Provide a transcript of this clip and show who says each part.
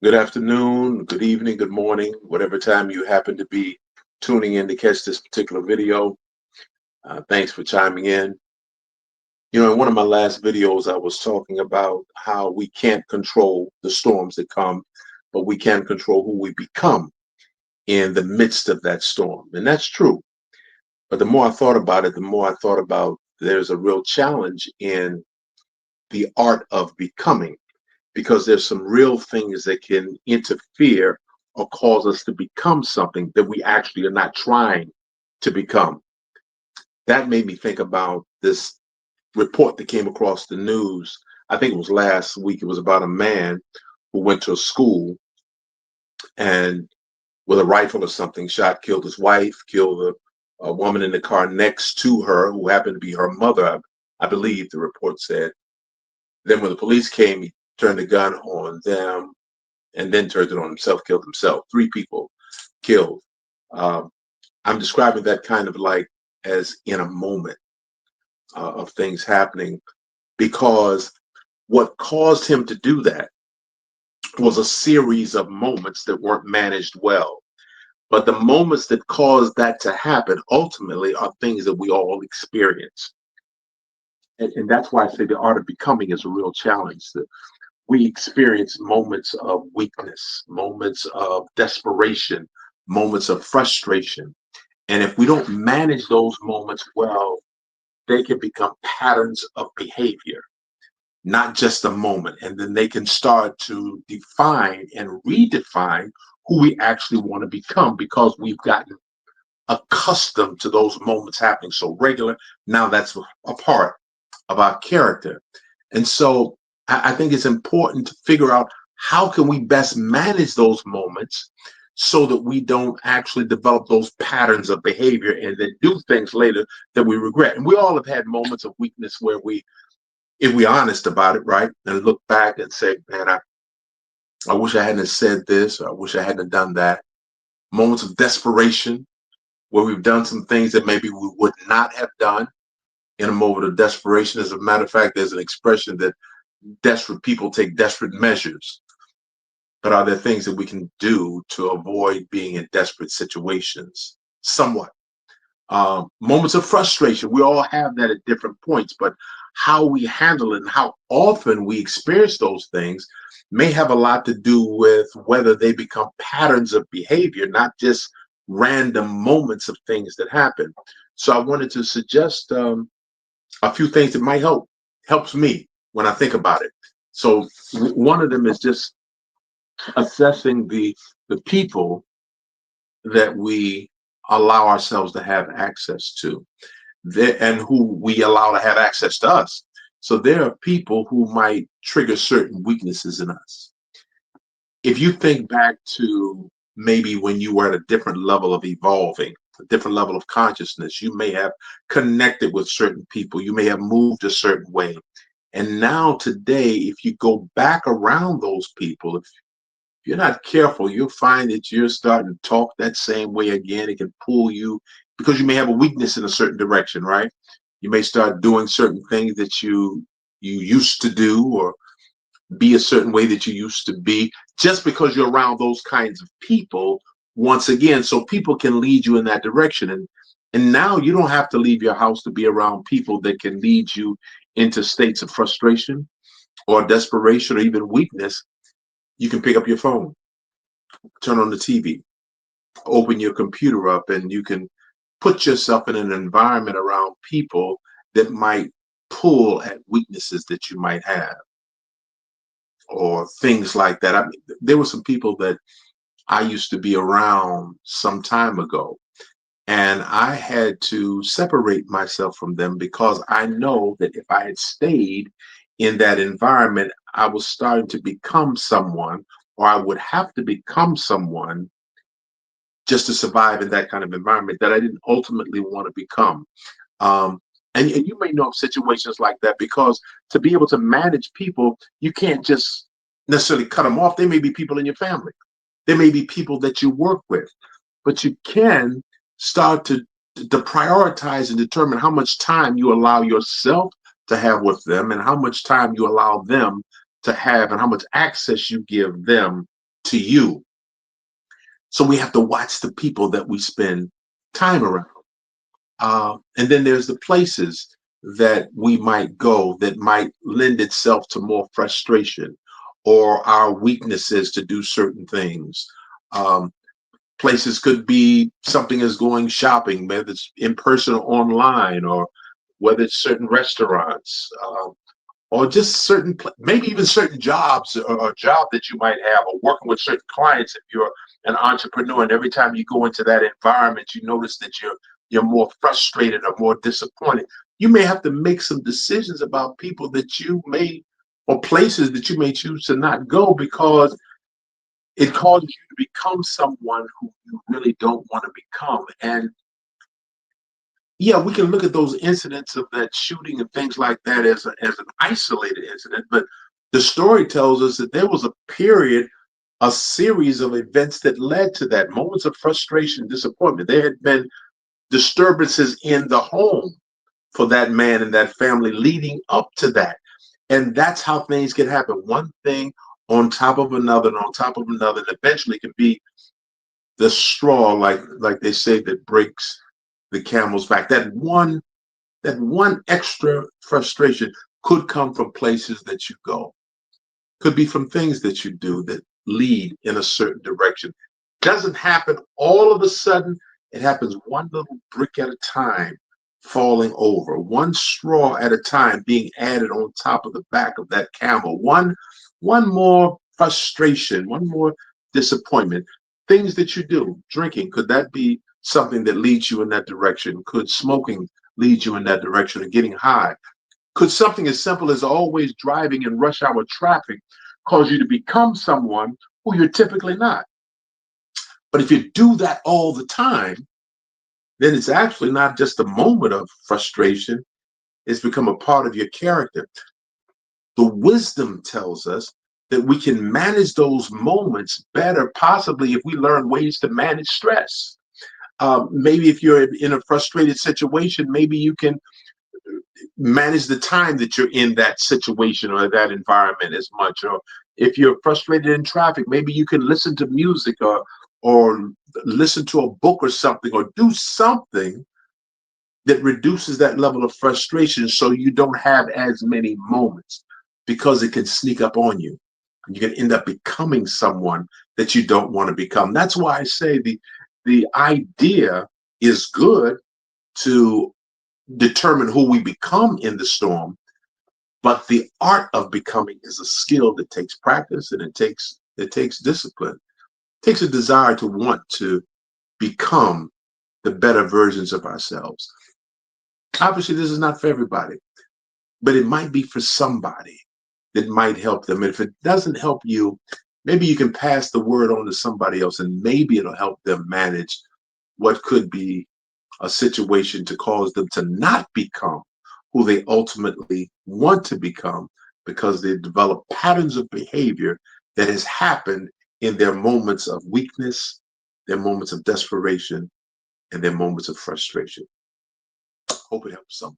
Speaker 1: Good afternoon, good evening, good morning, whatever time you happen to be tuning in to catch this particular video. Thanks for chiming in. In one of my last videos, I was talking about how we can't control the storms that come, but we can control who we become in the midst of that storm. And that's true. But the more I thought about it, the more I thought about there's a real challenge in the art of becoming because there's some real things that can interfere or cause us to become something that we actually are not trying to become. That made me think about this report that came across the news. I think it was last week. It was about a man who went to a school and with a rifle or something shot, killed his wife, killed a woman in the car next to her who happened to be her mother, I believe the report said. Then when the police came, he turned the gun on them and then turned it on himself, killed himself. Three people killed. Um, I'm describing that kind of like as in a moment of things happening because what caused him to do that was a series of moments that weren't managed well. But the moments that caused that to happen ultimately are things that we all experience. And that's why I say the art of becoming is a real challenge. That we experience moments of weakness, moments of desperation, moments of frustration. And if we don't manage those moments well, they can become patterns of behavior, not just a moment. And then they can start to define and redefine who we actually want to become because we've gotten accustomed to those moments happening so regular. Now that's a part of our character. And so I think it's important to figure out how can we best manage those moments so that we don't actually develop those patterns of behavior and then do things later that we regret. And we all have had moments of weakness where we, if we're honest about it, right, and look back and say, man, I wish I hadn't said this, or I wish I hadn't done that. Moments of desperation where we've done some things that maybe we would not have done in a moment of desperation. As a matter of fact, there's an expression that desperate people take desperate measures. But are there things that we can do to avoid being in desperate situations? Somewhat. Moments of frustration, we all have that at different points, but how we handle it and how often we experience those things may have a lot to do with whether they become patterns of behavior, not just random moments of things that happen. So I wanted to suggest a few things that might helps me when I think about it. So one of them is just assessing the people that we allow ourselves to have access to and who we allow to have access to us. So there are people who might trigger certain weaknesses in us. If you think back to maybe when you were at a different level of evolving, a different level of consciousness, you may have connected with certain people, you may have moved a certain way. And now, today, if you go back around those people, if you're not careful, you'll find that you're starting to talk that same way again. It can pull you because you may have a weakness in a certain direction, right? You may start doing certain things that you used to do or be a certain way that you used to be just because you're around those kinds of people once again, so people can lead you in that direction. And now you don't have to leave your house to be around people that can lead you into states of frustration or desperation or even weakness. You can pick up your phone, turn on the TV, open your computer up, and you can put yourself in an environment around people that might pull at weaknesses that you might have or things like that. I mean, there were some people that I used to be around some time ago, and I had to separate myself from them because I know that if I had stayed in that environment, I was starting to become someone, or I would have to become someone just to survive in that kind of environment that I didn't ultimately want to become. Um, and you may know of situations like that because to be able to manage people, you can't just necessarily cut them off. They may be people in your family, there may be people that you work with, but you can start to prioritize and determine how much time you allow yourself to have with them and how much time you allow them to have and how much access you give them to you. So we have to watch the people that we spend time around. And then there's the places that we might go that might lend itself to more frustration or our weaknesses to do certain things. Um, Places could be something as going shopping, whether it's in person or online, or whether it's certain restaurants, or just certain, maybe even certain jobs, or a job that you might have, or working with certain clients if you're an entrepreneur. And every time you go into that environment, you notice that you're more frustrated or more disappointed. You may have to make some decisions about people that you may, or places that you may choose to not go, because it causes you to become someone who you really don't want to become. And yeah, we can look at those incidents of that shooting and things like that as an isolated incident, but the story tells us that there was a period, a series of events that led to that, moments of frustration, disappointment. There had been disturbances in the home for that man and that family leading up to that. And that's how things can happen. One thing on top of another and on top of another, and eventually can be the straw, like they say, that breaks the camel's back. That one extra frustration could come from places that you go, could be from things that you do that lead in a certain direction. Doesn't happen all of a sudden. It happens one little brick at a time, falling over, one straw at a time being added on top of the back of that camel. One more frustration, one more disappointment. Things that you do, drinking, could that be something that leads you in that direction? Could smoking lead you in that direction, or getting high? Could something as simple as always driving in rush hour traffic cause you to become someone who you're typically not? But if you do that all the time, then it's actually not just a moment of frustration, it's become a part of your character. The wisdom tells us that we can manage those moments better, possibly if we learn ways to manage stress. Maybe if you're in a frustrated situation, maybe you can manage the time that you're in that situation or that environment as much. Or if you're frustrated in traffic, maybe you can listen to music, or listen to a book or something, or do something that reduces that level of frustration so you don't have as many moments, because it can sneak up on you. You can end up becoming someone that you don't want to become. That's why I say the idea is good to determine who we become in the storm, but the art of becoming is a skill that takes practice, and it takes discipline. It takes a desire to want to become the better versions of ourselves. Obviously, this is not for everybody, but it might be for somebody that might help them. And if it doesn't help you, maybe you can pass the word on to somebody else, and maybe it'll help them manage what could be a situation to cause them to not become who they ultimately want to become, because they develop patterns of behavior that has happened in their moments of weakness, their moments of desperation, and their moments of frustration. Hope it helps someone.